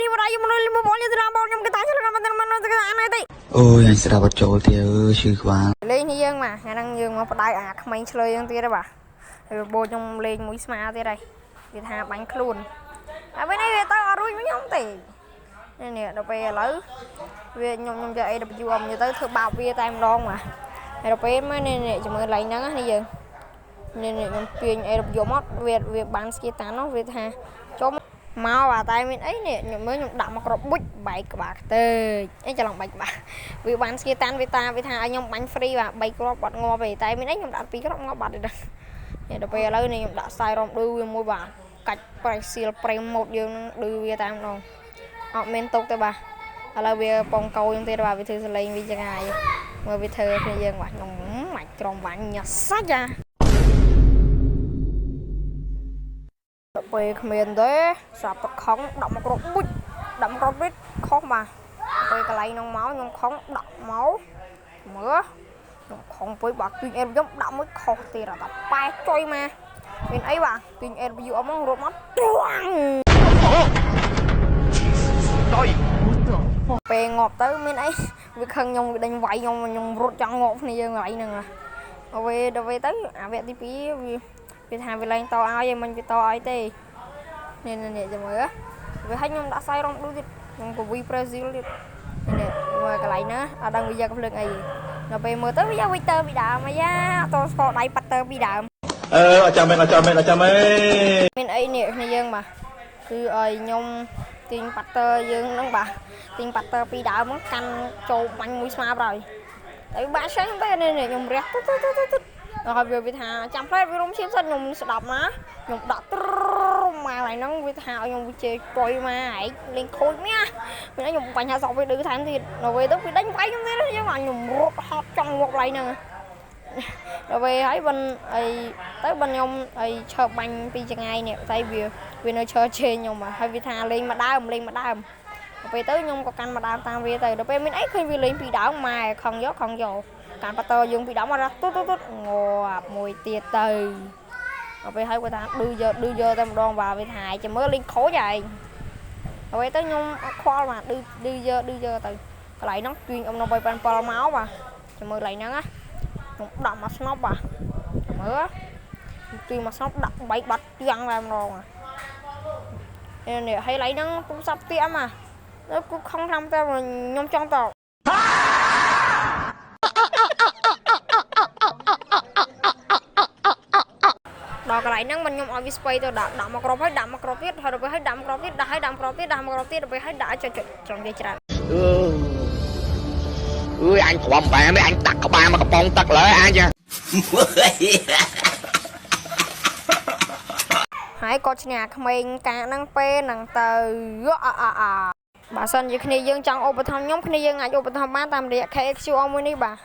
នេះបដៃខ្ញុំនៅមកបងនេះតាមបងខ្ញុំគេតាឆ្លងមកតាមអានេះទេអូយអញស្ដាប់អត់ចូលទេអើយឈឺក្បាលលេងនេះយើងមកអាហ្នឹងយើងមកបដៅអាក្មេងឆ្លើយយើងទៀតហ៎បាទហើយបោខ្ញុំលេងមួយស្មាទៀតហើយគេថាបាញ់ខ្លួនហើយពេលនេះវាទៅអត់រួចខ្ញុំទេនេះដល់ពេលឥឡូវវាខ្ញុំយក AW អមទៅធ្វើបាបវាតែម្ដងបាទហើយដល់ពេលមកនេះជាមួយឡើងហ្នឹងនេះយើងនេះខ្ញុំទាញ AW មកវាបានស្គីតាននោះវាថាចុំមកបាទតែមានអីនេះខ្ញុំមើលខ្ញុំដាក់មកក្របបុចបែកក្បាលខ្ទេចអីច្រឡំបែកក្បាលវាបានស្គីតានវាថាឲ្យខ្ញុំបាញ់ free បាទ3គ្រាប់បាត់ងាប់ទេតែមានអីខ្ញុំដាក់2គ្រាប់ងាប់បាត់ទេនេះដល់ពេលឥឡូវនេះខ្ញុំដាក់ខ្សែរំឌឺវាមួយបាទកាច់ប្រៃស៊ីលប្រេមម៉ូតយើងនឹងឌឺវាតែម្ដងអត់មានទុកទេបាទឥឡូវវាបងកោខ្ញុំទៀតបាទវាធ្វើសលេងវាចង្អាយមើលវាធ្វើគ្នាយើងបាទខ្ញុំមិនក្រុមបាញ់ញ៉ាសាច់អាដល់ពេលគ្មានទេស្រាប់ទឹកខំដាក់មកគ្រាប់បុចដាក់មកគ្រាប់វិតខុសបាទពេលកន្លែងនោះមកខ្ញុំខំដាក់មកមើលខ្ញុំខំពុយបាទគឺខ្ញុំដាក់មួយខុសទៀតតែប៉ែចុយមកមានអីបាទគឺ AW អមរត់មកពេលងាប់ទៅមានអីវាខឹងខ្ញុំវាដេញវាយខ្ញុំរត់ចង់ងាប់គ្នាយើងកន្លែងហ្នឹងដល់ពេលទៅអាវគ្គទី2វាថាវាឡើងតឲ្យឯងមិនវាតឲ្យទេនេះចាំមើលវាឲ្យខ្ញុំដាក់ខ្សែរំដួលទៀតខ្ញុំក៏វីប្រេស៊ីលទៀតនេះមើលកន្លែងណាអត់ដឹងវាយកភ្លើងអីដល់ពេលមើលទៅវាយកវីទ័រពីដើមអាយ៉ាតស្គាល់ដៃប៉ាត់ទ័រពីដើមអត់ចាំមែនមានអីនេះគ្នាយើងបាទគឺឲ្យខ្ញុំទាញប៉ាត់ទ័រយើងហ្នឹងបាទទាញប៉ាត់ទ័រពីដើមហ្នឹងកាន់ចូលបាញ់មួយស្មាបហើយតែបាក់ឆេះទៅនេះខ្ញុំរះទៅដល់ហើយវាថាចាំផ្លែវារុំឈាមសិនខ្ញុំស្ដាប់ណាខ្ញុំដាក់ត្រមកហើយហ្នឹងវាថាឲ្យខ្ញុំវាជេរពុយមកឯងលេងខូចមាសពេលខ្ញុំបាញ់ហាសក់វាឌឺថែមទៀតដល់ពេលទៅវាដេញវាយខ្ញុំទៀតយើងខ្ញុំរត់ហត់ចង់មកកន្លែងហ្នឹងដល់ពេលហើយបិណ្ឌអីទៅបិណ្ឌខ្ញុំអីឈើបាញ់ពីចងាយនេះតែវានៅឈើជេរខ្ញុំហើយវាថាលេងមកដើមដល់ពេលទៅខ្ញុំក៏កាន់មកដើមតាមវាទៅដល់ពេលមានអីឃើញវាលេងពីដើមម៉ែខំយកកាន់ប៉ាតើយើងពីដើមមកទុតងាប់មួយទៀតទៅដល់ពេលហើយគាត់ថាឌឺយកតែម្ដងបាទវាថាចាំមើលលេងខូចហើយដល់ពេលទៅខ្ញុំអត់ខ្វល់បាទឌឺយកទៅកន្លែងហ្នឹងទាញអំណុំ3 7មកបាទចាំមើលកន្លែងហ្នឹងណាខ្ញុំដាក់មកស្នប់បាទមើលទាញមកស្នប់ដាក់3បាត់ទាំងតែម្ដងនេះហើយកន្លែងហ្នឹងពុំសាប់ទៀតមកគូខំតាមតែខ្ញុំចង់តដល់កន្លែងហ្នឹងមិនខ្ញុំឲ្យវាស្ពៃទៅដាក់មកក្របហើយដាក់មកក្របទៀតហើយដល់ពេលហើយដាក់មកក្របទៀតដាក់ហើយដាក់មកក្របទៀតដាក់មកក្របទៀតដល់ពេលហើយដាក់ចុចចង់និយាយច្រើនអើយអញព្រមបែរនេះអញដាក់ក្បាលមកកំប៉ុងទឹកលើអញហើយក៏ឈ្នះក្មេងកាហ្នឹងពេលហ្នឹងទៅបើសិនជាគ្នាយើងចង់ឧបត្ថម្ភខ្ញុំគ្នាយើងអាចឧបត្ថម្ភបានតាមរយៈ KXQ មួយនេះបាទ